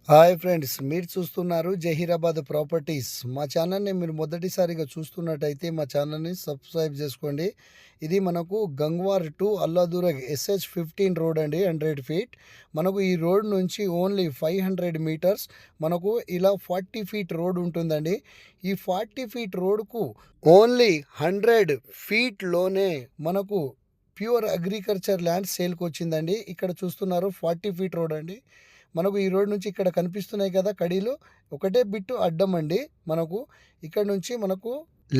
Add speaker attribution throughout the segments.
Speaker 1: Hi friends, మీరు చూస్తున్నారు Zaheerabad properties. మా ఛానల్ని మీరు మొదటిసారిగా చూస్తున్నట్టయితే మా ఛానల్ని సబ్స్క్రైబ్ చేసుకోండి. ఇది మనకు గంగ్వార్ టు అల్లాదురగ్ SH15 రోడ్ అండి, 100 ఫీట్. మనకు ఈ రోడ్ నుంచి ఓన్లీ 500 మీటర్స్ మనకు ఇలా 40 ఫీట్ రోడ్ ఉంటుందండి. ఈ 40 ఫీట్ రోడ్కు ఓన్లీ 100 ఫీట్లోనే మనకు ప్యూర్ అగ్రికల్చర్ ల్యాండ్ సేల్కి వచ్చిందండి. ఇక్కడ చూస్తున్నారు 40 ఫీట్ రోడ్ అండి. మనకు ఈ రోడ్ నుంచి ఇక్కడ కనిపిస్తున్నాయి కదా కడీలు, ఒకటే బిట్టు అడ్డం అండి. మనకు ఇక్కడ నుంచి మనకు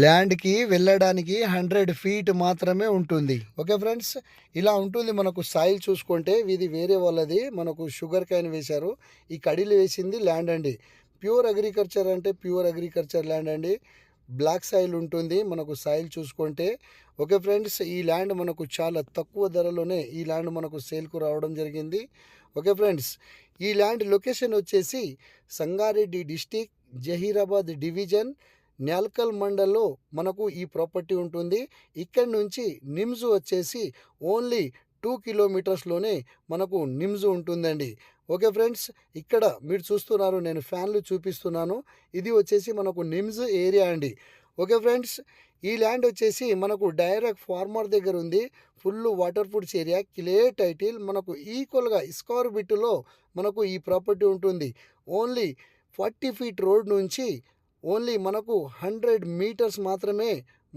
Speaker 1: ల్యాండ్కి వెళ్ళడానికి 100 ఫీట్ మాత్రమే ఉంటుంది. ఓకే ఫ్రెండ్స్, ఇలా ఉంటుంది. మనకు సాయిల్ చూసుకుంటే ఇది వేరే వాళ్ళది, మనకు షుగర్ క్యాన్ వేశారు. ఈ కడీలు వేసింది ల్యాండ్ అండి. ప్యూర్ అగ్రికల్చర్ అంటే ప్యూర్ అగ్రికల్చర్ ల్యాండ్ అండి. బ్లాక్ సాయిల్ ఉంటుంది మనకు సాయిల్ చూసుకుంటే. ఓకే ఫ్రెండ్స్, ఈ ల్యాండ్ మనకు చాలా తక్కువ ధరలోనే ఈ ల్యాండ్ మనకు సేల్కు రావడం జరిగింది. ఓకే ఫ్రెండ్స్, ఈ ల్యాండ్ లొకేషన్ వచ్చేసి సంగారెడ్డి డిస్టిక్, జహీరాబాద్ డివిజన్, న్యాల్కల్ మండల్లో మనకు ఈ ప్రాపర్టీ ఉంటుంది. ఇక్కడి నుంచి నిమ్స్ వచ్చేసి ఓన్లీ 2 కిలోమీటర్స్లోనే మనకు నిమ్స్ ఉంటుందండి. ఓకే ఫ్రెండ్స్, ఇక్కడ మీరు చూస్తున్నారు, నేను ఫ్యాన్లు చూపిస్తున్నాను. ఇది వచ్చేసి మనకు నిమ్స్ ఏరియా అండి. ఓకే ఫ్రెండ్స్, ఈ ల్యాండ్ వచ్చేసి మనకు డైరెక్ట్ ఫార్మర్ దగ్గర ఉంది. Full water foods area, clear title, మనకు ఈక్వల్గా స్క్వేర్ బిట్లో మనకు ఈ ప్రాపర్టీ ఉంటుంది. ఓన్లీ 40 ఫీట్ రోడ్ నుంచి ఓన్లీ మనకు 100 మీటర్స్ మాత్రమే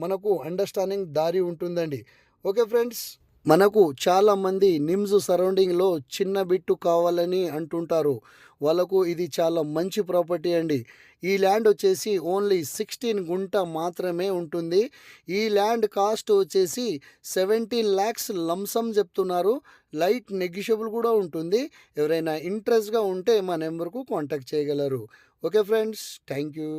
Speaker 1: మనకు అండర్స్టాండింగ్ దారి ఉంటుందండి. ఓకే ఫ్రెండ్స్, మనకు చాలామంది నిమ్స్ సరౌండింగ్లో చిన్న బిట్టు కావాలని అంటుంటారు. వాళ్ళకు ఇది చాలా మంచి ప్రాపర్టీ అండి. ఈ ల్యాండ్ వచ్చేసి ఓన్లీ 16 గుంట మాత్రమే ఉంటుంది. ఈ ల్యాండ్ కాస్ట్ వచ్చేసి 17 lakhs లంసమ్ చెప్తున్నారు. లైట్ నెగిషియబుల్ కూడా ఉంటుంది. ఎవరైనా ఇంట్రెస్ట్గా ఉంటే మా నెంబర్కు కాంటాక్ట్ చేయగలరు. Okay friends, thank you.